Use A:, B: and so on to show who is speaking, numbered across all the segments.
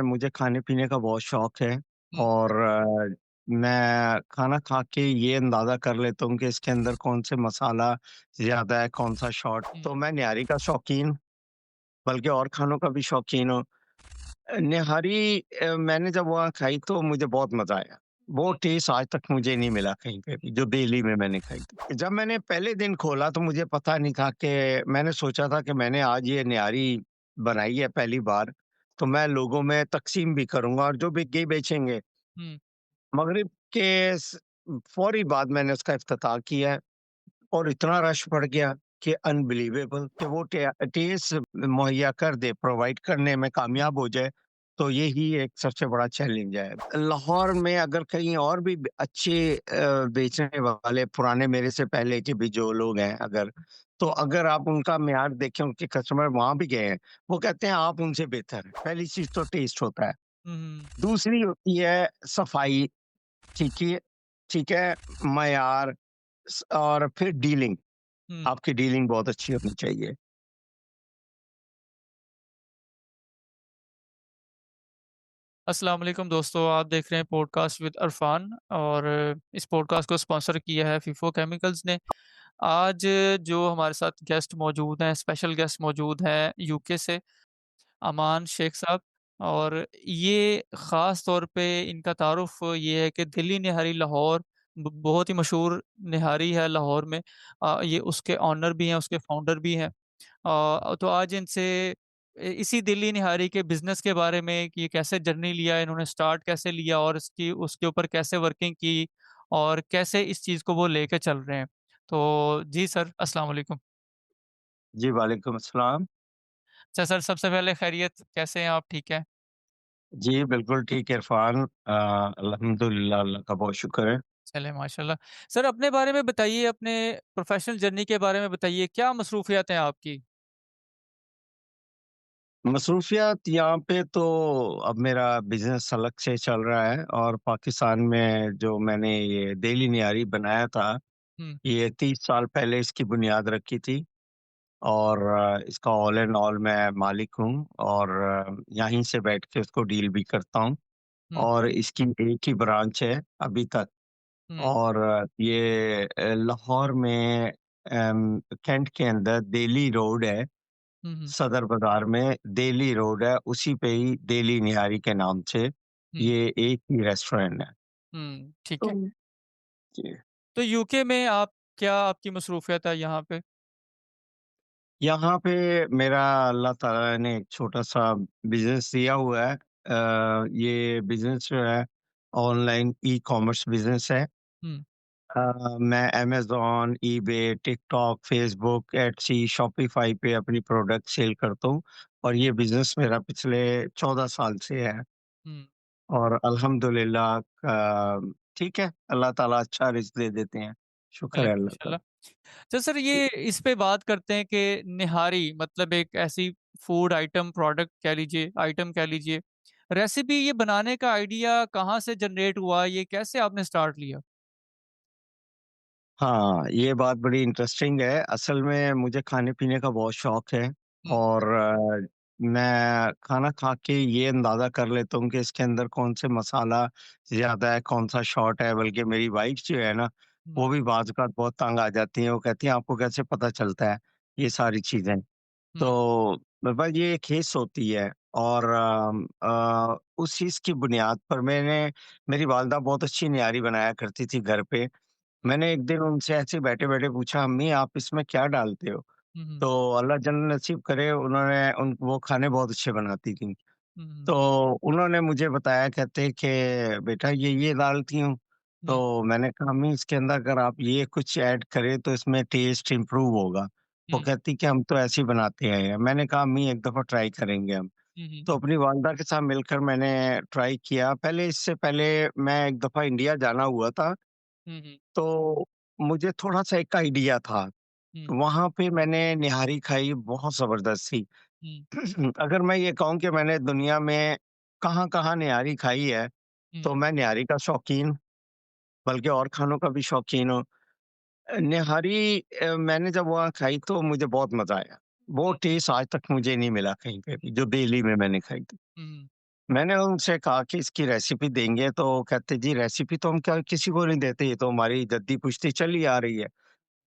A: मुझे खाने-पीने का बहुत शौक है
B: हुँ,
A: और मैं खाना खा के ये अंदाज़ा कर लेता हूँ कि इसके अंदर कौन-से मसाला ज़्यादा है, कौन-सा शॉर्ट।
B: हुँ,
A: तो मैं निहारी का शौकीन, बल्कि और खानों का भी शौकीन हूँ। निहारी मैंने जब वहाँ खाई तो मुझे बहुत मज़ा आया। वो
B: हुँ,
A: टेस्ट आज तक मुझे नहीं मिला कहीं पे भी, जो दिल्ली में मैंने खाई थी। जब मैंने पहले दिन खोला तो मुझे पता नहीं था कि मैंने सोचा था कि मैंने आज ये निहारी बनाई है पहली बार, तो मैं लोगों में तक़सीम भी करूँगा और जो बिक गई बेचेंगे।
B: हुँ,
A: मगरिब के फ़ौरी बाद मैंने उसका इफ्तिताह किया और इतना रश बढ़ गया कि अनबिलीवेबल कि वो टेस्ट मुहैया कर दे, प्रोवाइड करने में
B: हुँ,
A: कामयाब हो जाए, तो यही एक सबसे बड़ा चैलेंज है। लाहौर में अगर कहीं और भी अच्छे बेचने वाले पुराने मेरे से पहले के भी जो लोग हैं अगर, तो
B: हुँ,
A: अगर आप उनका मियार देखें, उनके कस्टमर वहाँ भी गए हैं, वो कहते हैं आप उनसे बेहतर हैं। पहली चीज़ तो टेस्ट होता है।
B: हुँ,
A: दूसरी होती है सफाई, ठीक है ठीक है, मयार और फिर डीलिंग।
B: हुँ।
A: आपकी डीलिंग बहुत अच्छी होनी चाहिए।
B: अस्सलाम वालेकुम दोस्तों, आप देख रहे हैं पॉडकास्ट विद अरफ़ान और इस पॉडकास्ट को स्पॉन्सर किया है फिफो केमिकल्स ने। आज जो हमारे साथ गेस्ट मौजूद हैं, स्पेशल गेस्ट मौजूद हैं यूके से, अमान शेख साहब और ये ख़ास तौर पे इनका तारुफ़ ये है कि दिल्ली निहारी लाहौर बहुत ही मशहूर निहारी है लाहौर में। ये उसके ओनर भी हैं, उसके फाउंडर भी हैं। तो आज इनसे इसी दिल्ली निहारी के बिज़नेस के बारे में कि ये कैसे जर्नी लिया, इन्होंने स्टार्ट कैसे लिया और इसकी उसके ऊपर कैसे वर्किंग की और कैसे इस चीज़ को वो लेके चल रहे हैं। तो जी सर, अस्सलाम वालेकुम।
A: जी, वालेकुम अस्सलाम।
B: अच्छा सर, सबसे पहले खैरियत कैसे हैं आप, ठीक हैं?
A: जी, बिल्कुल ठीक है इरफ़ान। अल्हम्दुलिल्लाह, अल्लाह का बहुत शुक्र है।
B: चलें माशाल्लाह। सर अपने बारे में बताइए, अपने प्रोफ़ेशनल जर्नी के बारे में बताइए, क्या मसरूफ़ियत हैं आपकी?
A: मसरूफ़ियत यहाँ पे तो अब मेरा बिज़नेस अलग से चल रहा है और पाकिस्तान में जो मैंने ये डेली नियारी बनाया था,
B: हुँ,
A: ये 30 साल पहले इसकी बुनियाद रखी थी और इसका ऑल एंड ऑल मैं मालिक हूँ और यहीं से बैठ के उसको डील भी करता हूँ
B: हुँ,
A: और इसकी एक ही ब्रांच है अभी तक।
B: हुँ,
A: और ये लाहौर में कैंट के अंदर देली रोड है,
B: हुँ, हुँ,
A: सदर बाज़ार में देली रोड है, उसी पे ही देली निहारी के नाम से
B: हुँ,
A: ये एक ही रेस्टोरेंट है।
B: हुँ, ठीक
A: तो
B: है।
A: जी,
B: तो यूके में आप क्या आपकी मसरूफ़ियत है यहाँ पे?
A: यहाँ पे मेरा अल्लाह ताला ने एक छोटा-सा बिज़नेस दिया हुआ है। ये बिज़नेस जो है ऑनलाइन ई-कॉमर्स बिज़नेस है।
B: हुँ,
A: मैं Amazon, eBay, TikTok, Facebook, Etsy, Shopify पे अपनी प्रोडक्ट सेल करता हूँ और ये बिज़नेस मेरा पिछले 14 साल से है
B: हुँ,
A: और अल्हम्दुलिल्लाह ठीक है, अल्लाह ताला अच्छा रिज़्क दे देते हैं। शुक्र
B: चलें
A: है अल्लाह का।
B: माशाल्लाह। तो सर ये इस पे बात करते हैं कि निहारी मतलब एक ऐसी फूड आइटम प्रोडक्ट कह लीजिए, आइटम कह लीजिए। रेसिपी ये बनाने का आइडिया कहाँ से जनरेट हुआ? ये कैसे आपने स्टार्ट लिया?
A: हाँ, ये बात बड़ी इंटरेस्टिंग है। असल में मुझे खाने-पीने का बहुत शौक है
B: हुँ,
A: और मैं खाना खा के ये अंदाज़ा कर लेता हूँ कि इसके अंदर कौन-से मसाला ज़्यादा है, कौन-सा शॉर्ट है। बल्कि मेरी वाइफ़ जो है ना,
B: हुँ,
A: वो भी बाज़-औक़ात बहुत तंग आ जाती हैं। वो कहती हैं, "आपको कैसे पता चलता है ये सारी चीज़ें?"
B: हुँ,
A: तो बस ये एक हिस्स होती है और उस चीज़ की बुनियाद पर मेरी वालिदा बहुत अच्छी निहारी बनाया करती थी घर पे।
B: हुँ,
A: मैंने एक दिन उनसे ऐसे बैठे-बैठे पूछा, "अम्मी आप इसमें क्या डालते हो?"
B: हुँ, हुँ,
A: तो अल्लाह जन्नत नसीब करे उन्होंने उन वो खाने बहुत अच्छे बनाती थीं।
B: हुँ, हुँ,
A: तो उन्होंने मुझे बताया कहते कि बेटा ये डालती हूँ।
B: हुँ,
A: तो मैंने कहा अम्मी इसके अंदर अगर आप ये कुछ ऐड करें तो इसमें टेस्ट इम्प्रूव होगा। वो
B: हुँ,
A: कहती कि हम तो ऐसे ही बनाते आए हैं। मैंने कहा अम्मी एक दफ़ा ट्राई करेंगे हम।
B: हुँ, हुँ,
A: तो अपनी वालिदा के साथ मिलकर मैंने ट्राई किया। इससे पहले मैं एक दफ़ा इंडिया जाना हुआ था,
B: हुँ, हुँ,
A: तो मुझे थोड़ा-सा एक आइडिया था।
B: हुँ,
A: वहाँ पे मैंने निहारी खाई बहुत ज़बरदस्त थी।
B: हुँ,
A: अगर मैं ये कहूँ कि मैंने दुनिया में कहाँ-कहाँ निहारी खाई है,
B: हुँ,
A: तो मैं निहारी का शौकीन, बल्कि और खानों का भी शौकीन हूँ। निहारी मैंने जब वहाँ खाई तो मुझे बहुत मज़ा आया। वो
B: हुँ,
A: टेस्ट आज तक मुझे नहीं मिला कहीं पे भी, जो दिल्ली में मैंने खाई थी।
B: हुँ।
A: मैंने उनसे कहा कि इसकी रेसिपी देंगे, तो कहते जी रेसिपी तो हम क्या किसी को नहीं देते, ये तो हमारी जद्दी-पुश्ती चली आ रही है।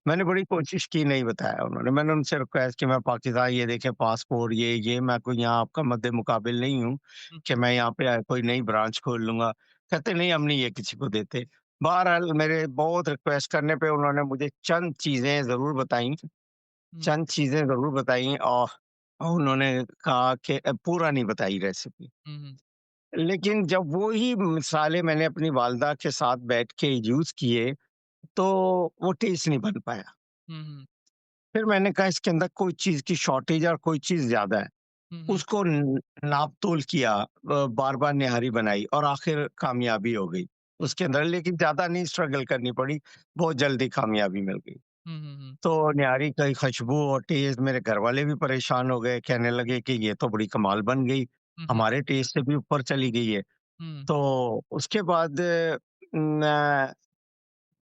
A: मैंने बड़ी कोशिश की, नहीं बताया उन्होंने। मैंने उनसे रिक्वेस्ट की, मैं पाकिस्तान, ये देखें पासपोर्ट, ये मैं कोई यहाँ आपका मद्दे-मुकाबिल नहीं हूँ
B: हुँ,
A: कि मैं यहाँ पे कोई नई ब्रांच खोल लूँगा। कहते नहीं, हम नहीं ये किसी को देते। बहरहाल मेरे बहुत रिक्वेस्ट करने पे उन्होंने मुझे चंद चीज़ें ज़रूर बताई,
B: हुँ,
A: चंद चीज़ें ज़रूर बताई, और उन्होंने कहा कि पूरा नहीं बताई रेसिपी।
B: हुँ, हुँ,
A: लेकिन जब वो ही मसाले मैंने अपनी वालदा के साथ बैठ के यूज़ किए, तो वो टेस्ट नहीं बन पाया।
B: हुँ, हुँ,
A: फिर मैंने कहा इसके अंदर कोई चीज़ की शॉर्टेज और कोई चीज़ ज़्यादा है।
B: हुँ, हुँ,
A: उसको नाप-तोल किया, बार-बार निहारी बनाई और आखिर कामयाबी हो गई
B: हुँ,
A: उसके अंदर, लेकिन ज़्यादा नहीं स्ट्रगल करनी पड़ी, बहुत जल्दी कामयाबी मिल गई।
B: हुँ, हुँ, हुँ,
A: तो निहारी की खुशबू और टेस्ट, मेरे घरवाले भी परेशान हो गए, कहने लगे कि ये तो बड़ी कमाल बन गई,
B: हुँ, हुँ,
A: हमारे टेस्ट से भी ऊपर चली गई है।
B: हुँ,
A: तो उसके बाद मैं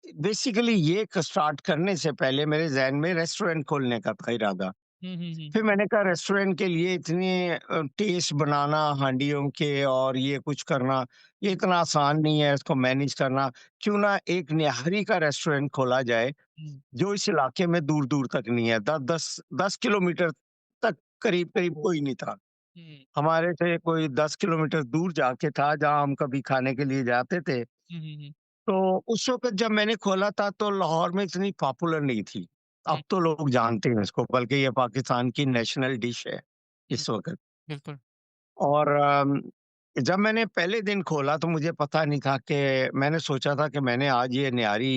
A: बेसिकली ये क स्टार्ट करने से पहले मेरे ज़हन में रेस्टोरेंट खोलने का था इरादा।
B: हुँ, हुँ, हुँ,
A: फिर मैंने कहा रेस्टोरेंट के लिए इतने टेस्ट बनाना हांडियों के और ये कुछ करना, ये इतना आसान नहीं है इसको मैनेज करना। क्यों ना एक निहारी का रेस्टोरेंट खोला जाए,
B: हुँ,
A: जो इस इलाके में दूर-दूर तक नहीं है। 10 किलोमीटर तक करीब-करीब कोई नहीं था।
B: हुँ,
A: हमारे से कोई 10 किलोमीटर दूर जाके था, जहाँ हम कभी खाने के लिए जाते थे।
B: हुँ, हुँ, हुँ,
A: तो उस वक़्त जब मैंने खोला था तो लाहौर में इतनी पॉपुलर नहीं थी।
B: हुँ,
A: अब तो लोग जानते हैं इसको, बल्कि ये पाकिस्तान की नेशनल डिश है
B: हुँ,
A: इस वक़्त।
B: बिल्कुल।
A: और जब मैंने पहले दिन खोला तो मुझे पता नहीं था कि मैंने सोचा था कि मैंने आज ये निहारी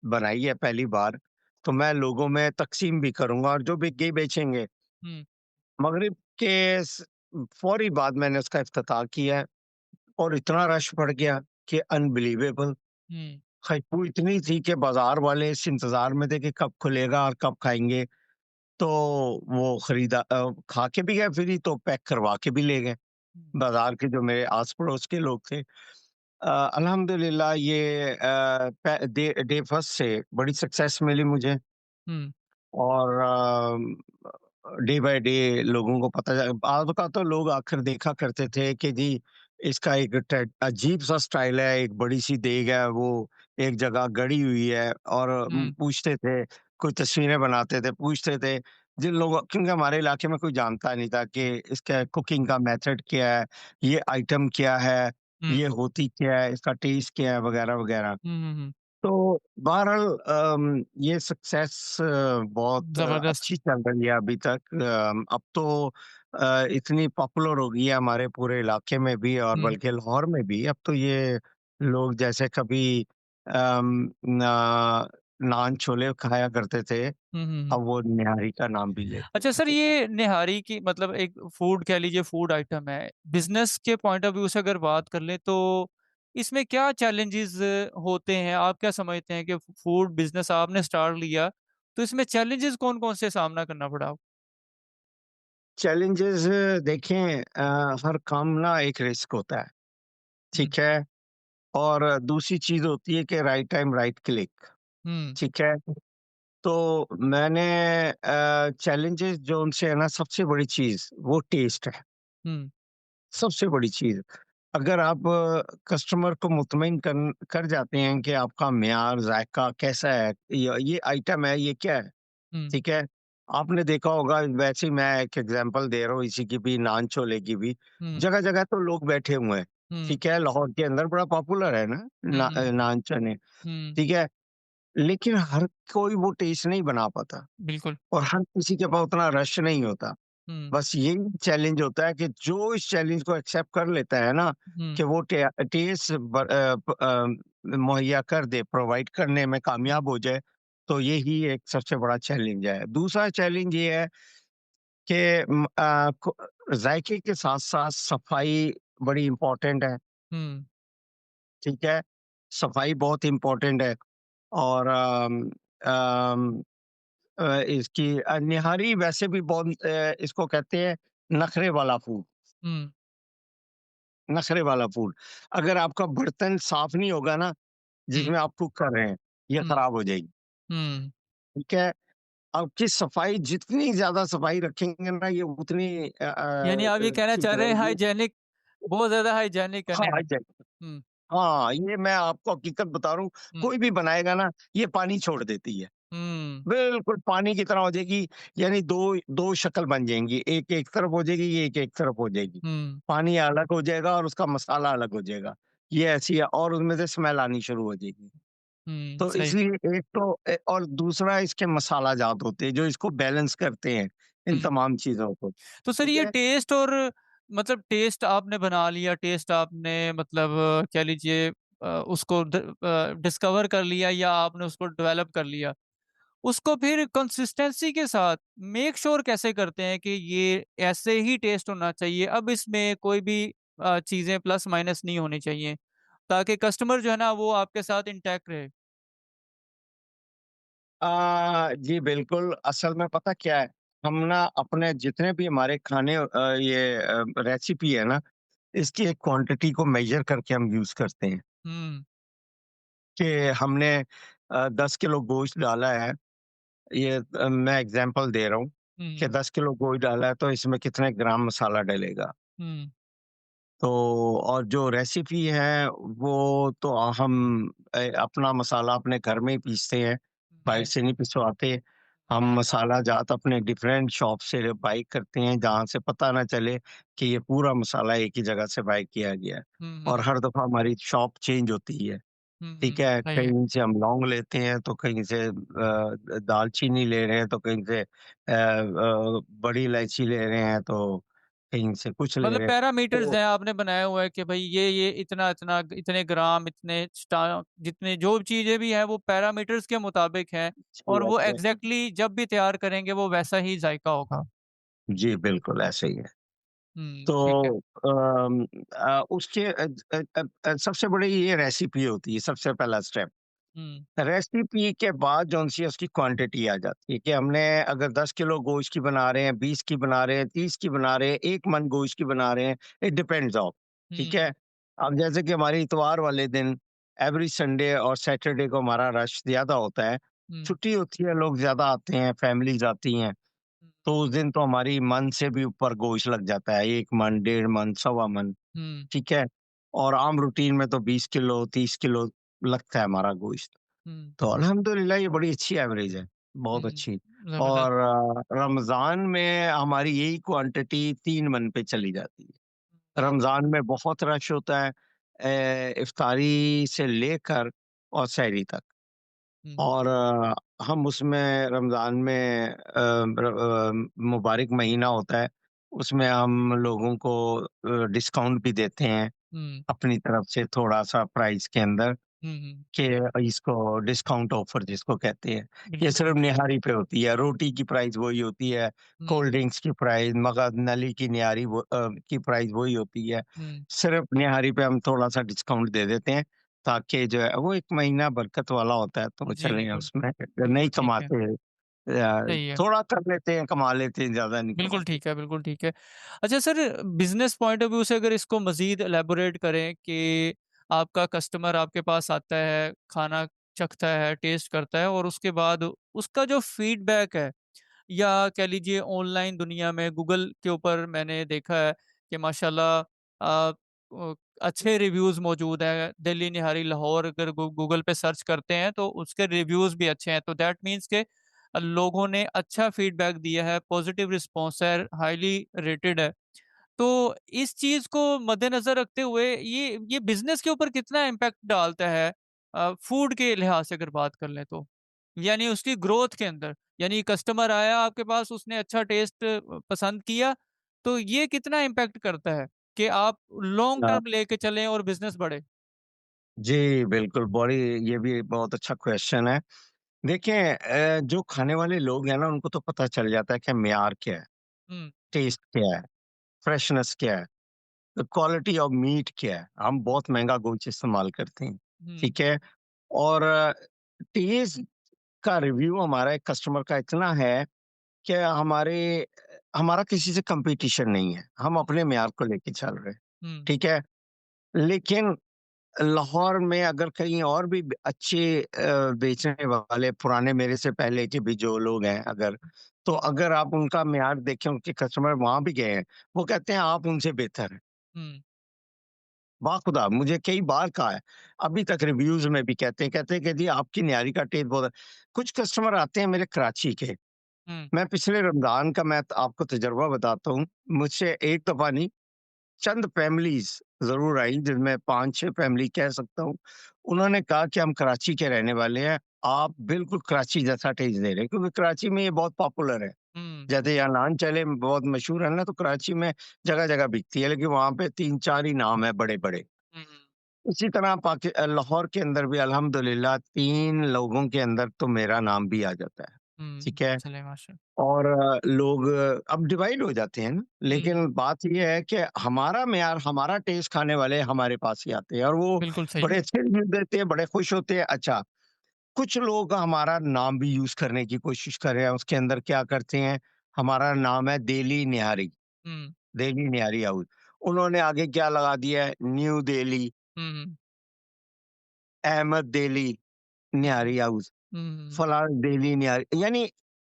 A: बनाई है पहली बार, तो मैं लोगों में तक़सीम भी करूँगा और जो बिके बेचेंगे।
B: हुँ,
A: मग़रिब के फ़ौरी बाद मैंने उसका इफ्तिताह किया है और इतना रश बढ़ गया कि अनबिलीवेबल।
B: हुँ,
A: खुशबू इतनी थी कि बाज़ार वाले इस इंतज़ार में थे कि कब खुलेगा और कब खाएँगे। तो वो खा के भी गए फिर ही, तो पैक करवा के भी ले गए।
B: हुँ,
A: बाज़ार के जो मेरे आस-पड़ोस के लोग थे। अल्हम्दुलिल्लाह ये डे फर्स्ट से बड़ी सक्सेस मिली मुझे।
B: हुँ,
A: और डे बाय डे लोगों को पता चला। बाद का तो लोग आकर देखा करते थे कि जी इसका एक अजीब-सा स्टाइल है, एक बड़ी-सी देग है, वो एक जगह गड़ी हुई है, और
B: हुँ,
A: पूछते थे, कोई तस्वीरें बनाते थे, पूछते थे। जिन लोगों, क्योंकि हमारे इलाके में कोई जानता नहीं था कि इसका कुकिंग का मेथड क्या है, ये आइटम क्या है,
B: हुँ,
A: ये होती क्या है, इसका टेस्ट क्या है, वगैरह-वगैरह।
B: हुँ, हुँ, हुँ,
A: तो बहरहाल ये सक्सेस बहुत
B: ज़बरदस्त।
A: अच्छी चल रही है अभी तक। अब तो इतनी पॉपुलर हो गई है हमारे पूरे इलाके में भी और
B: हुँ,
A: बल्कि लाहौर में भी। अब तो ये लोग जैसे कभी नान छोले खाया करते थे,
B: हुँ, हुँ, हुँ।
A: अब वो निहारी का नाम भी लेते
B: अच्छा
A: हैं।
B: सर, ये निहारी की मतलब एक फूड कह लीजिए फूड आइटम है। बिज़नेस के पॉइंट ऑफ व्यू से अगर बात कर लें तो इसमें क्या चैलेंजेज़ होते हैं? आप क्या समझते हैं कि फूड बिज़नेस आपने स्टार्ट लिया, तो इसमें चैलेंजेज़ कौन-कौन से सामना करना पड़ा आपको?
A: चैलेंजेस देखें, हर काम ना एक रिस्क होता है,
B: हुँ,
A: ठीक है? और दूसरी चीज़ होती है कि राइट टाइम राइट क्लिक,
B: हुँ,
A: ठीक है? तो मैंने चैलेंजेस जो उनसे है ना, सबसे बड़ी चीज़ वो टेस्ट है,
B: हुँ,
A: सबसे बड़ी चीज़। अगर आप कस्टमर को मुतमईन कर जाते हैं कि आपका मियार, ज़ायक़ा कैसा है, ये आइटम है, ये क्या है,
B: हुँ,
A: ठीक है? आपने देखा होगा, वैसे ही मैं एक एग्ज़ाम्पल दे रहा हूँ इसी की भी, नान छोले की भी।
B: हुँ,
A: जगह-जगह तो लोग बैठे हुए हैं,
B: हुँ,
A: ठीक है? लाहौर के अंदर बड़ा पॉपुलर है ना
B: हुँ, हुँ,
A: नान चने,
B: हुँ,
A: ठीक है? लेकिन हर कोई वो टेस्ट नहीं बना पाता
B: बिल्कुल।
A: और हर किसी के पास उतना रश नहीं होता।
B: हुँ,
A: बस यही चैलेंज होता है कि जो इस चैलेंज को एक्सेप्ट कर लेता है ना,
B: हुँ,
A: कि वो टेस्ट मुहैया कर दे, प्रोवाइड करने में कामयाब हो जाए, तो यही एक सबसे बड़ा चैलेंज है। दूसरा चैलेंज ये है कि जायके के साथ-साथ सफाई बड़ी इम्पोर्टेंट है,
B: हुँ,
A: ठीक है? सफाई बहुत इम्पोर्टेंट है। और अम, इसकी निहारी वैसे भी बहुत इसको कहते हैं नखरे वाला फूड,
B: हुँ,
A: नखरे वाला फूड। अगर आपका बर्तन साफ नहीं होगा ना,
B: हुँ,
A: जिसमें आप कुक कर रहे हैं, ये
B: हुँ,
A: खराब हो जाएगी,
B: हुँ।
A: ठीक है? आपकी सफाई जितनी ज़्यादा सफाई रखेंगे ना, ये उतनी
B: यानी आप ये कहना
A: ठीक
B: चाह रहे हैं
A: रहेगी।
B: हाइजेनिक बहुत ज़्यादा हाइजीनिक है
A: हाँ,
B: नहीं।
A: एग्ज़ैक्टली।
B: हुँ,
A: हाँ, ये मैं आपको हकीकत बता रहा हूँ,
B: हुँ,
A: कोई भी बनाएगा ना, ये पानी छोड़ देती है।
B: हुँ,
A: बिल्कुल पानी की तरह हो जाएगी, यानी 2 शक्ल बन जाएँगी, एक एक तरफ हो जाएगी, ये एक एक तरफ हो जाएगी।
B: हुँ,
A: पानी अलग हो जाएगा और उसका मसाला अलग हो जाएगा। ये ऐसी है और उसमें से स्मेल आनी शुरू हो जाएगी।
B: हुँ,
A: तो
B: सही।
A: इसलिए एक तो और दूसरा इसके मसाला जात होते हैं, जो इसको बैलेंस करते हैं, इन
B: हुँ।
A: तमाम चीज़ों को।
B: तो सर
A: ठीक
B: ये
A: है?
B: टेस्ट और मतलब टेस्ट आपने बना लिया, टेस्ट आपने मतलब कह लीजिए उसको डिस्कवर कर लिया या आपने उसको डेवलप कर लिया। उसको फिर कंसिस्टेंसी के साथ मेक श्योर कैसे करते हैं कि ये ऐसे ही टेस्ट होना चाहिए, अब इसमें कोई भी चीज़ें प्लस माइनस नहीं होनी चाहिए, ताकि कस्टमर जो है ना वो आपके साथ इंटैक्ट रहे?
A: जी बिल्कुल, असल में पता क्या है, हम ना अपने जितने भी हमारे खाने रेसिपी है ना, इसकी एक क्वांटिटी को मेज़र करके हम यूज़ करते हैं,
B: हुँ,
A: कि हमने 10 किलो गोश्त डाला है, मैं एग्ज़ाम्पल दे रहा हूँ, कि
B: हुँ,
A: 10 किलो गोश्त डाला है तो इसमें कितने ग्राम मसाला डलेगा।
B: हुँ,
A: तो और जो रेसिपी है वो तो हम अपना मसाला अपने घर में ही पीसते हैं, बाहर
B: राइट।
A: से नहीं पिसवाते। हम मसाला जात अपने डिफरेंट शॉप से बाय करते हैं जहाँ से पता ना चले कि ये पूरा मसाला एक ही जगह से बाय किया गया है।
B: हुँ,
A: और
B: हुँ,
A: हर दफ़ा हमारी शॉप चेंज होती है,
B: हुँ,
A: ठीक
B: हुँ,
A: है?
B: सही है।
A: कहीं से हम लौंग लेते हैं तो कहीं से दालचीनी ले रहे हैं तो कहीं से बड़ी इलायची ले रहे हैं तो कहीं से कुछ ले
B: मतलब
A: रहे हैं।
B: पैरामीटर्स
A: तो
B: हैं आपने बनाया हुआ है कि भई ये इतना-इतना इतने ग्राम, इतने जितने जो चीज़ें भी हैं वो पैरामीटर्स के मुताबिक हैं
A: जी,
B: और वो
A: एग्ज़ैक्टली।
B: एग्ज़ैक्टली जब भी तैयार करेंगे वो वैसा ही जायका होगा।
A: जी, बिल्कुल ऐसे ही है।
B: हुँ, ठीक है।
A: तो उसके सबसे बड़ी ये रेसिपी होती है, सबसे पहला स्टेप।
B: हुँ,
A: रेसिपी के बाद जौन-सी है उसकी क्वांटिटी आ जाती है कि हमने अगर 10 किलो गोश्त की बना रहे हैं, 20 की बना रहे हैं, 30 की बना रहे हैं, 1 मन गोश्त की बना रहे हैं, इट डिपेंड्स ऑन, ठीक
B: हुँ,
A: है? अब जैसे कि हमारे इतवार वाले दिन एवरी संडे और सैटरडे को हमारा रश ज़्यादा होता है।
B: हुँ,
A: छुट्टी होती है, लोग ज़्यादा आते हैं, फैमिलीज़ आती हैं।
B: हुँ,
A: तो उस दिन तो हमारी मन से भी ऊपर गोश्त लग जाता है, 1 मन, डेढ़ मन, सवा मन,
B: हुँ,
A: ठीक है? और आम रूटीन में तो 20 किलो, 30 किलो लगता है हमारा गोश्त।
B: हुँ,
A: तो अल्हम्दुलिल्लाह ये बड़ी अच्छी एवरेज है, बहुत
B: हुँ,
A: अच्छी।
B: ज़बरदस्त।
A: और रमज़ान में हमारी यही क्वांटिटी 3 मन पे चली जाती है। रमज़ान में बहुत रश होता है इफ्तारी से लेकर और सहरी तक।
B: हुँ,
A: और हम उसमें रमज़ान में मुबारक महीना होता है, उसमें हम लोगों को डिस्काउंट भी देते हैं,
B: हुँ,
A: अपनी तरफ से थोड़ा-सा प्राइस के अंदर
B: हुँ, हुँ,
A: कि इसको डिस्काउंट ऑफ़र जिसको कहते हैं। ये
B: बिल्कुल।
A: सिर्फ़ निहारी पे होती है, रोटी की प्राइस वही होती है,
B: हुँ,
A: कोल्ड ड्रिंक्स की प्राइस, मगज़ नली की निहारी की प्राइस वही होती है।
B: हुँ,
A: सिर्फ़ निहारी पे हम थोड़ा-सा डिस्काउंट दे देते हैं, ताकि जो है वो 1 महीना बरकत वाला होता है, तो
B: जी,
A: चलें
B: बिल्कुल।
A: उसमें नहीं
B: बिल्कुल ठीक है,
A: कमाते
B: सही है।
A: थोड़ा कर लेते हैं, कमा लेते हैं, ज़्यादा नहीं
B: बिल्कुल
A: कमाते।
B: ठीक है, बिल्कुल ठीक है। अच्छा sir business point of view से अगर इसको मज़ीद इलैबोरेट करें कि आपका कस्टमर आपके पास आता है, खाना चखता है, टेस्ट करता है और उसके बाद उसका जो फीडबैक है या कह लीजिए ऑनलाइन दुनिया में गूगल के ऊपर मैंने देखा है कि माशाल्लाह अच्छे रिव्यूज़ मौजूद हैं। दिल्ली निहारी लाहौर अगर गूगल पे सर्च करते हैं तो उसके रिव्यूज़ भी अच्छे हैं। तो दैट मीन्स के लोगों ने अच्छा फीडबैक दिया है, पॉजिटिव रिस्पॉन्स है, हाइली रेटेड है। तो इस चीज़ को मद्देनज़र रखते हुए ये बिज़नेस के ऊपर कितना इम्पैक्ट डालता है फूड के लिहाज से अगर बात कर लें तो? यानी उसकी ग्रोथ के अंदर, यानी कस्टमर आया आपके पास उसने अच्छा टेस्ट पसंद किया, तो ये कितना इम्पैक्ट करता है कि आप लॉन्ग
A: अ,
B: टर्म लेके चलें और बिज़नेस बढ़े?
A: जी, बिल्कुल, ये भी बहुत अच्छा क्वेश्चन है। देखिए जो खाने वाले लोग हैं ना, उनको तो पता चल जाता है कि मेयार क्या है,
B: हुँ,
A: टेस्ट क्या है, फ्रेशनेस क्या है, क्वालिटी ऑफ मीट क्या है। हम बहुत महँगा गोश्त इस्तेमाल करते हैं,
B: हुँ,
A: ठीक है? और टेस्ट का रिव्यू हमारा एक कस्टमर का इतना है कि हमारा किसी से कॉम्पिटिशन नहीं है। हम
B: हुँ,
A: अपने मेयार को लेके चल रहे हैं,
B: हुँ,
A: ठीक है? लेकिन लाहौर में अगर कहीं और भी अच्छे बेचने वाले पुराने मेरे से पहले के भी जो लोग हैं अगर, तो अगर आप उनका मेयार देखें, उनके कस्टमर वहाँ भी गए हैं, वो कहते हैं आप उनसे बेहतर हैं।
B: हुँ,
A: बाखुदा मुझे कई बार कहा है। अभी तक रिव्यूज़ में भी कहते हैं कि जी आपकी न्यारी का टेस्ट बहुत कुछ कस्टमर आते हैं मेरे कराची के।
B: हुँ,
A: मैं पिछले रमज़ान का मैं आपको तजुर्बा बताता हूँ। मुझसे एक दफ़ा नहीं, चंद फैमिलीज़ ज़रूर आई जिनमें 5-6 फैमिली कह सकता हूँ। उन्होंने कहा कि हम कराची के रहने वाले हैं, आप बिल्कुल कराची जैसा टेस्ट दे रहे हैं क्योंकि कराची में ये बहुत पॉपुलर है।
B: हुँ,
A: जैसे यहाँ नान चले बहुत मशहूर है ना, तो कराची में जगह-जगह बिकती है, लेकिन वहाँ पे 3-4 ही नाम है बड़े-बड़े।
B: हुँ, हुँ,
A: इसी तरह लाहौर के अंदर भी अल्हम्दुलिल्लाह 3 लोगों के अंदर तो मेरा नाम भी आ जाता है,
B: हुँ,
A: ठीक है?
B: चलिए माशा
A: और लोग अब डिवाइड हो जाते हैं ना,
B: हुँ,
A: लेकिन बात ये है कि हमारा मेयार, हमारा टेस्ट खाने वाले हमारे पास ही आते हैं और वो
B: बिल्कुल सही।
A: बड़े अच्छे रिव्यू देते हैं, बड़े खुश होते हैं। अच्छा, कुछ लोग हमारा नाम भी यूज़ करने की कोशिश कर रहे हैं, उसके अंदर क्या करते हैं, हमारा नाम है देली निहारी,
B: हुँ,
A: देली निहारी हाउस। उन्होंने आगे क्या लगा दिया है, न्यू देली,
B: हुँ, हुँ,
A: अहमद देली
B: हुँ,
A: निहारी हाउस,
B: हुँ,
A: फलाँ देली निहारी, यानी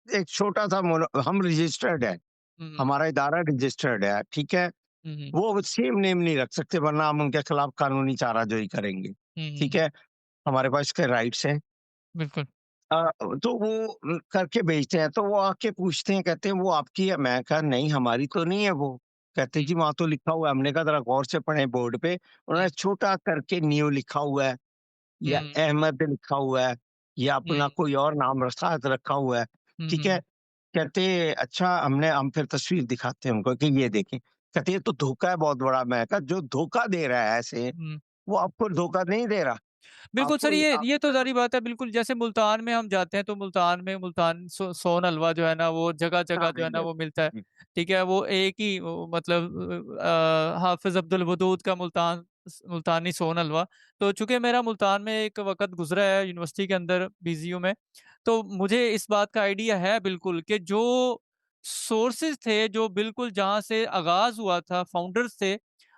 A: एक छोटा-सा हम रजिस्टर्ड है,
B: हुँ,
A: हमारा इदारा रजिस्टर्ड है, ठीक है?
B: हुँ, हुँ,
A: वो सेम नेम नहीं रख सकते वरना हम उनके खिलाफ कानूनी चाराजोई करेंगे,
B: हुँ,
A: ठीक
B: हुँ,
A: है? हमारे पास इसके राइट्स हैं।
B: बिल्कुल।
A: तो वो करके बेचते हैं, तो वो आके पूछते हैं, कहते हैं वो आपकी है? मैं कहा नहीं हमारी तो नहीं है वो। कहते
B: हुँ,
A: जी वहाँ तो लिखा हुआ है। हमने कहा ज़रा गौर से पढ़ें बोर्ड पे।
B: हुँ,
A: उन्होंने छोटा करके न्यू लिखा हुआ है या
B: हुँ,
A: अहमद लिखा हुआ है या
B: हुँ,
A: अपना कोई और नाम रखा हुआ है,
B: हुँ,
A: ठीक है?
B: हुँ,
A: कहते अच्छा हम फिर तस्वीर दिखाते हैं उनको कि ये देखें। कहते ये तो धोखा है बहुत बड़ा। मैं कहा जो धोखा दे रहा है ऐसे,
B: हुँ।
A: वो आपको धोखा नहीं दे रहा।
B: बिल्कुल
A: आपको
B: सर,
A: ये
B: ये
A: आप
B: तो ज़ाहिर बात है बिल्कुल जैसे मुल्तान में हम जाते हैं तो मुल्तान में मुल्तान सोन हलवा जो है ना वो जगह-जगह
A: हाँ,
B: जो है ना
A: ये
B: वो मिलता है।
A: जी,
B: ठीक है? वो एक ही मतलब हाफ़िज़ अब्दुल वदूद का मुल्तानी सोन हलवा। तो चूँकि मेरा मुल्तान में एक वक़्त गुज़रा है यूनिवर्सिटी के अंदर बीज़ीयू में, तो मुझे इस बात का आइडिया है बिल्कुल कि जो सोर्सेज़ थे, जो बिल्कुल जहाँ से आगाज़ हुआ था, फाउंडर्स थे,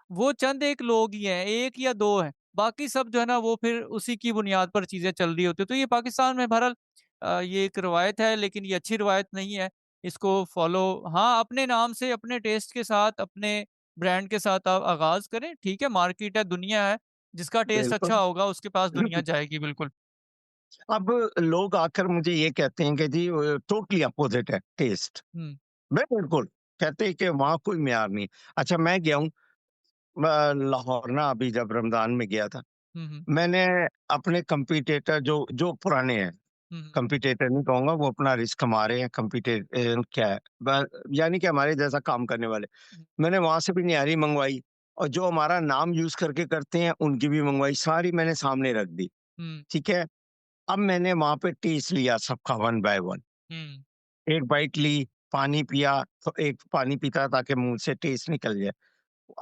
B: वो चंद एक लोग ही हैं, 1 या 2 हैं। बाकी सब जो है ना वो फिर उसी की बुनियाद पर चीज़ें चल रही होती हैं। तो ये पाकिस्तान में बहरहाल ये एक रवायत है लेकिन ये अच्छी रवायत नहीं है। इसको फ़ॉलो हाँ, अपने नाम से, अपने टेस्ट के साथ, अपने ब्रांड के साथ आप आगाज़ करें, ठीक है, मार्केट है, दुनिया है, जिसका टेस्ट अच्छा
A: बिल्कुल।
B: होगा उसके पास दुनिया जाएगी बिल्कुल।
A: अब लोग आकर मुझे ये कहते हैं कि जी टोटली अपोज़िट है टेस्ट।
B: हुँ,
A: मैं बिल्कुल, कहते हैं कि वहाँ कोई म्यार नहीं। अच्छा मैं गया हूँ लाहौर ना अभी जब रमज़ान में गया था।
B: हुँ, हुँ,
A: मैंने अपने कॉम्पिटिटर जो जो पुराने हैं,
B: हुँ, हुँ,
A: कॉम्पिटिटर नहीं कहूँगा वो अपना रिस्क कमा रहे हैं क्या है यानी कि हमारे जैसा काम करने वाले।
B: हुँ,
A: मैंने वहाँ से भी निहारी मँगवाई और जो हमारा नाम यूज़ करके करते हैं उनकी भी मँगवाई, सारी मैंने सामने रख दी,
B: हुँ,
A: ठीक है? अब मैंने वहाँ पे टेस्ट लिया सबका वन बाय वन।
B: हुँ,
A: एक बाइट ली, पानी पिया, तो एक पानी पीता ताकि मुँह से टेस्ट निकल जाए।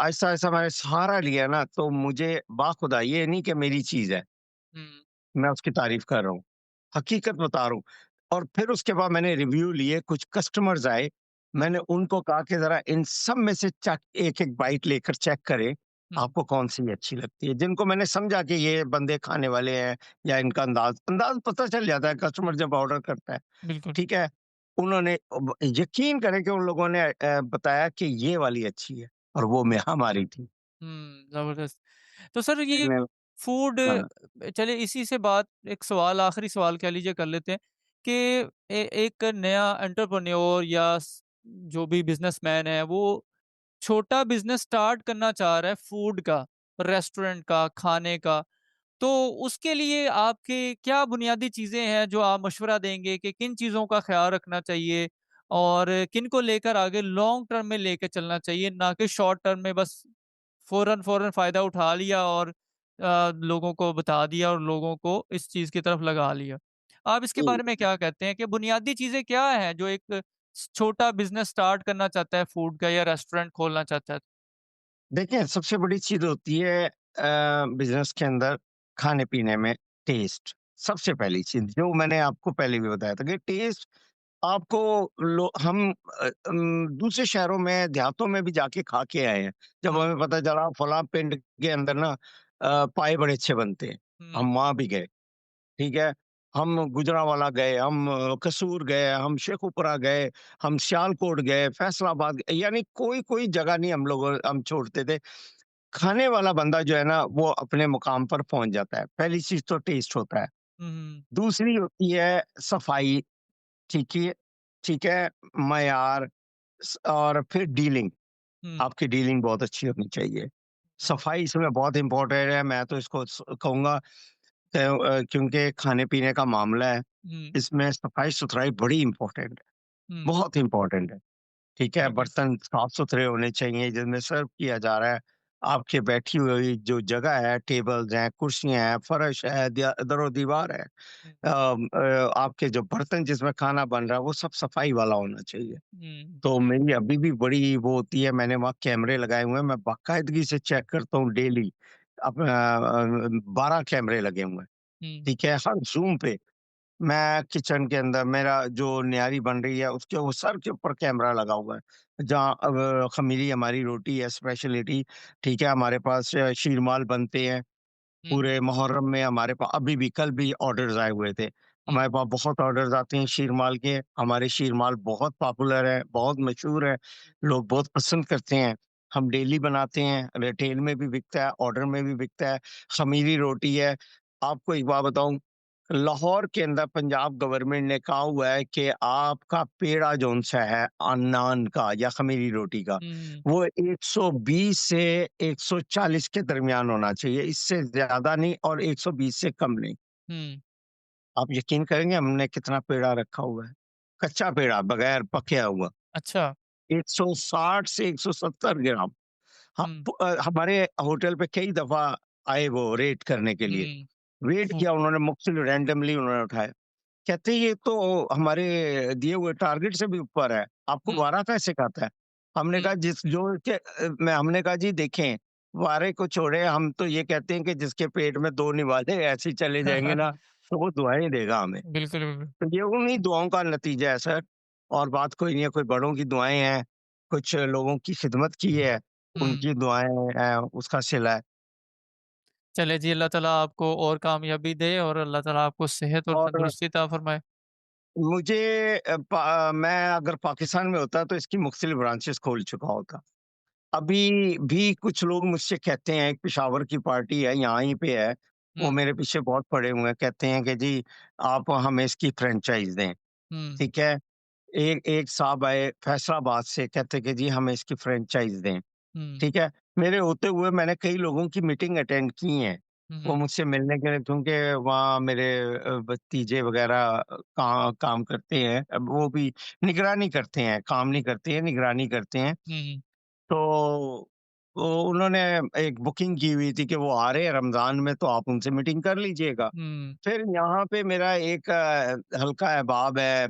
A: ऐसा-ऐसा मैंने सारा लिया ना तो मुझे बाखुदा ये नहीं कि मेरी चीज़ है,
B: हुँ,
A: मैं उसकी तारीफ़ कर रहा हूँ। हकीकत बता रहा हूँ और फिर उसके बाद मैंने रिव्यू लिए, कुछ कस्टमर्स आए,
B: हुँ,
A: मैंने उनको कहा कि ज़रा इन सब में से एक-एक बाइट लेकर चेक करें,
B: हुँ,
A: आपको कौन-सी अच्छी लगती है। जिनको मैंने समझा कि ये बंदे खाने वाले हैं या इनका अंदाज़ पता चल जाता है कस्टमर जब ऑर्डर करता है,
B: बिल्कुल।
A: ठीक है? उन्होंने यकीन करें कि उन लोगों ने बताया कि ये वाली अच्छी है और वो में हमारी थी।
B: ज़बरदस्त। तो सर ये
A: मैं
B: फूड
A: हाँ,
B: चलिए इसी से बात एक सवाल आखिरी सवाल कह लीजिए कर लेते हैं कि एक नया एंटरप्रेन्योर या जो भी बिजनेसमैन है वो छोटा बिजनेस स्टार्ट करना चाह रहा है फूड का, रेस्टोरेंट का, खाने का। तो उसके लिए आपके क्या बुनियादी चीज़ें हैं जो आप मशवरा देंगे कि किन चीज़ों का ख़्याल रखना चाहिए और किन को लेकर आगे लॉन्ग टर्म में लेके चलना चाहिए, ना कि शॉर्ट टर्म में बस फ़ौरन-फ़ौरन फ़ायदा उठा लिया और लोगों को बता दिया और लोगों को इस चीज़ की तरफ लगा लिया। आप इसके
A: जी।
B: बारे में क्या कहते हैं कि बुनियादी चीज़ें क्या हैं जो एक छोटा बिज़नेस स्टार्ट करना चाहता है फूड का या रेस्टोरेंट खोलना चाहता है?
A: देखिए, सबसे बड़ी चीज़ होती है बिज़नेस के अंदर खाने-पीने में टेस्ट। सबसे पहली चीज़ जो मैंने आपको पहले भी बताया था कि टेस्ट आपको दूसरे शहरों में, देहातों में भी जाके खा के आए हैं। जब
B: हुँ,
A: हमें पता चला फलाँ पिंड के अंदर ना पाए बड़े अच्छे बनते हैं।
B: हुँ,
A: हम वहाँ भी गए, ठीक है? हम गुजरांवाला गए, हम कसूर गए, हम शेखुपुरा गए, हम सियालकोट गए, फैसलाबाद गए, यानी कोई-कोई जगह नहीं हम छोड़ते थे। खाने वाला बंदा जो है ना, वो अपने मुकाम पर पहुँच जाता है। पहली चीज़ तो टेस्ट होता है।
B: हुँ, हुँ,
A: दूसरी होती है सफाई, ठीक है ठीक है, मयार और फिर डीलिंग।
B: हुँ,
A: आपकी डीलिंग बहुत अच्छी होनी चाहिए।
B: हुँ,
A: सफाई इसमें बहुत इम्पोर्टेंट है, मैं तो इसको कहूँगा क्योंकि खाने-पीने का मामला है,
B: हुँ,
A: इसमें सफाई-सुथराई बड़ी इम्पोर्टेंट है,
B: हुँ,
A: बहुत इम्पोर्टेंट है। ठीक है,
B: बिल्कुल।
A: बर्तन साफ-सुथरे होने चाहिए जिनमें सर्व किया जा रहा है। आपकी बैठी हुई जो जगह है, टेबल्स हैं, कुर्सियाँ हैं, फर्श है, दरो-दीवार है।
B: हुँ,
A: आपके जो बर्तन जिसमें खाना बन रहा है, वो सब सफाई वाला होना चाहिए।
B: हुँ,
A: तो मेरी अभी भी बड़ी वो होती है, मैंने वहाँ कैमरे लगाए हुए हैं, मैं बाकायदगी से चेक करता हूँ डेली। 12 कैमरे लगे हुए हैं,
B: हुँ,
A: ठीक है? हर ज़ूम पे मैं किचन के अंदर मेरा जो न्यारी बन रही है, उसके वो सर के ऊपर कैमरा लगा हुआ है। जहाँ ख़मीरी हमारी रोटी है स्पेशलिटी, ठीक है? हमारे पास शीरमाल बनते हैं।
B: हुँ,
A: पूरे मुहर्रम में हमारे अभी भी कल भी ऑर्डर्स आए हुए थे।
B: हुँ,
A: हमारे पास बहुत ऑर्डर्स आते हैं शीरमाल के। हमारे शीरमाल बहुत पॉपुलर है, बहुत मशहूर है, लोग बहुत पसंद करते हैं। हम डेली बनाते हैं, रिटेल में भी बिकता है, ऑर्डर में भी बिकता है। ख़मीरी रोटी है। आपको एक बात बताऊँ, लाहौर के अंदर पंजाब गवर्नमेंट ने कहा हुआ है कि आपका पेड़ा जौन-सा है नान का या ख़मीरी रोटी का,
B: हुँ,
A: वो 120 से 140 के दरमियान होना चाहिए, इससे ज़्यादा नहीं और 120 से कम नहीं।
B: हुँ,
A: आप यकीन करेंगे हमने कितना पेड़ा रखा हुआ है? कच्चा पेड़ा बगैर पका हुआ,
B: अच्छा।
A: 160 से 170 ग्राम।
B: हुँ,
A: हमारे होटल पे कई दफ़ा आए वो रेट करने के लिए।
B: हुँ,
A: वेट
B: हुँ,
A: किया उन्होंने मुख्तलिफ रैंडमली उन्होंने उठाया। कहते ये तो हमारे दिए हुए टारगेट से भी ऊपर है, आपको
B: हुँ,
A: वारा कैसे खाता है? हमने
B: हुँ,
A: कहा हमने कहा जी देखें, वारे को छोड़े हम तो ये कहते हैं कि जिसके पेट में 2 निवाले ऐसे ही चले जाएँगे ना, तो वो दुआएँ देगा हमें।
B: बिल्कुल, बिल्कुल।
A: तो ये उन्हीं दुआओं का नतीजा है सर, और बात कोई नहीं है, कोई बड़ों की दुआएँ हैं, कुछ लोगों की खिदमत की है,
B: हुँ,
A: उनकी दुआएँ उसका सिला है।
B: चलिए जी, अल्लाह ताला आपको और कामयाबी दे और अल्लाह ताला आपको सेहत और
A: और
B: तंदुरुस्ती अता फरमाए।
A: मुझे मैं अगर पाकिस्तान में होता तो इसकी मुख्तलिफ ब्रांचेज़ खोल चुका होता। अभी भी कुछ लोग मुझसे कहते हैं, एक पेशावर की पार्टी है, यहाँ ही पे है, वो
B: हुँ,
A: मेरे पीछे बहुत पड़े हुए हैं, कहते हैं कि जी आप हमें इसकी फ्रैंचाइज़ दें,
B: हुँ,
A: ठीक है? एक एक साहब आए फैसलाबाद से, कहते कि जी हमें इसकी फ्रैंचाइज़ दें।
B: हुँ,
A: ठीक है? मेरे होते हुए मैंने कई लोगों की मीटिंग अटेंड की हैं। वो
B: हुँ,
A: मुझसे मिलने के लिए, क्योंकि वहाँ मेरे भतीजे वग़ैरह काम करते हैं। अब वो भी निगरानी करते हैं, काम नहीं करते हैं, निगरानी करते हैं।
B: हुँ,
A: तो उन्होंने एक बुकिंग की हुई थी कि वो आ रहे हैं रमज़ान में, तो आप उनसे मीटिंग कर लीजिएगा।
B: हुँ,
A: फिर यहाँ पे मेरा एक हल्का अहबाब है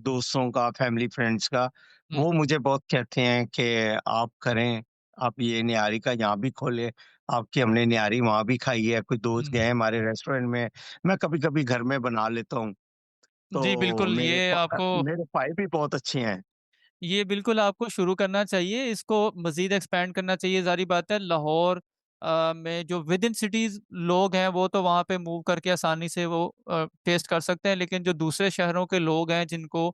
A: दोस्तों का, फैमिली फ्रेंड्स का,
B: हुँ,
A: वो मुझे बहुत कहते हैं कि आप करें, आप ये निहारी का यहाँ भी खोलें, आपकी हमने निहारी वहाँ भी खाई है, कुछ दोस्त गए
B: हुँ।
A: हैं हमारे रेस्टोरेंट में, मैं कभी-कभी घर में बना लेता हूँ,
B: जी,
A: तो
B: बिल्कुल,
A: मेरे पाए भी बहुत अच्छे हैं।
B: ये बिल्कुल आपको शुरू करना चाहिए, इसको मज़ीद एक्सपेंड करना चाहिए, ज़ाहिर बात है लाहौर में जो विद इन सिटीज़ लोग हैं, वो तो वहाँ पे मूव करके आसानी से वो टेस्ट कर सकते हैं, लेकिन जो दूसरे शहरों के लोग हैं, जिनको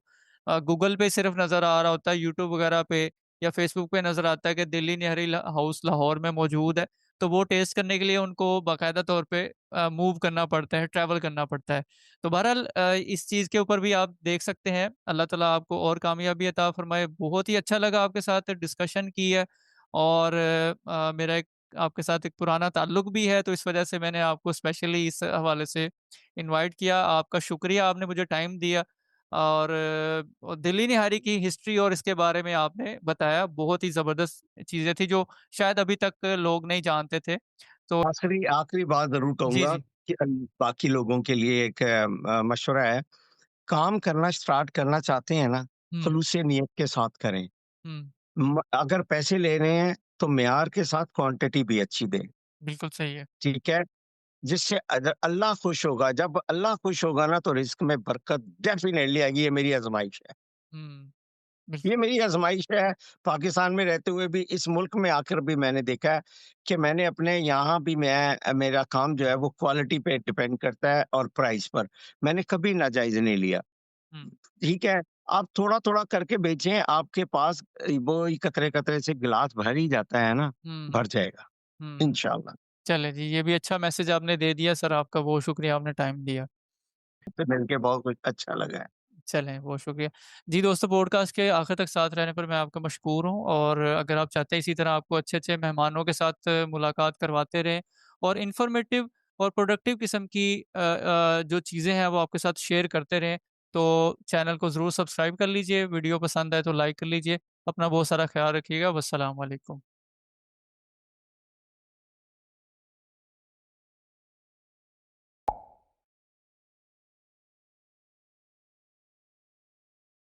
B: गूगल पे सिर्फ़ नज़र आ रहा होता है, यूट्यूब वगैरह पे या फ़ेसबुक पे नज़र आता है कि दिल्ली निहरी हाउस लाहौर में मौजूद है, तो वो टेस्ट करने के लिए उनको बाकायदा तौर पे मूव करना पड़ता है, ट्रैवल करना पड़ता है। तो बहरहाल इस चीज़ के ऊपर भी आप देख सकते हैं। अल्लाह ताला आपको और कामयाबी अता फ़रमाए। बहुत ही अच्छा लगा आपके साथ डिस्कशन की है और मेरा एक आपके साथ एक पुराना ताल्लुक भी है, तो इस वज़ह से मैंने आपको स्पेशली इस हवाले से इनवाइट किया। आपका शुक्रिया, आपने मुझे टाइम दिया और दिल्ली निहारी की हिस्ट्री और इसके बारे में आपने बताया। बहुत ही ज़बरदस्त चीज़ें थी, जो शायद अभी तक लोग नहीं जानते थे। तो
A: आखिरी आखिरी बात ज़रूर
B: जी,
A: कहूँगा
B: जी।
A: कि बाकी लोगों के लिए एक मशवरा है, काम करना स्टार्ट करना चाहते हैं ना,
B: हुँ,
A: खलूस नियत के साथ करें।
B: हुँ।
A: अगर पैसे ले रहे हैं, तो मेयार के साथ क्वांटिटी भी अच्छी दें,
B: बिल्कुल सही है।
A: ठीक है? जिससे अगर अल्लाह खुश होगा, जब अल्लाह खुश होगा ना, तो रिज़्क में बरकत डेफ़िनेटली आएगी, ये मेरी आज़माइश है।
B: हुँ, बिल्कुल।
A: ये मेरी आज़माइश है, पाकिस्तान में रहते हुए भी, इस मुल्क में आकर भी मैंने देखा है कि मैंने अपने यहाँ भी मेरा काम जो है वो क्वालिटी पे डिपेंड करता है और प्राइस पर। मैंने कभी नाजायज़ नहीं लिया,
B: हुँ,
A: ठीक है? आप थोड़ा-थोड़ा करके बेचें, आपके पास वो ही कतरे-कतरे से गिलास भर ही जाता है ना,
B: हुँ,
A: भर जाएगा।
B: हुँ।
A: इंशाल्लाह।
B: चलें जी, ये भी अच्छा मैसेज आपने दे दिया सर, आपका बहुत शुक्रिया आपने टाइम दिया।
A: आपसे मिलके बहुत कुछ अच्छा लगा है।
B: चलें, बहुत शुक्रिया। जी दोस्तों, पॉडकास्ट के आखिर तक साथ रहने पर मैं आपका मशकूर हूँ और अगर आप चाहते हैं इसी तरह आपको अच्छे-अच्छे मेहमानों के साथ मुलाकात करवाते रहें और इन्फॉर्मेटिव और प्रोडक्टिव किस्म की जो चीज़ें हैं वो आपके साथ शेयर करते रहें, तो चैनल को ज़रूर सब्सक्राइब कर लीजिए, वीडियो पसंद आए तो लाइक कर लीजिए। अपना बहुत सारा ख़्याल रखिएगा। वस्सलाम वालेकुम।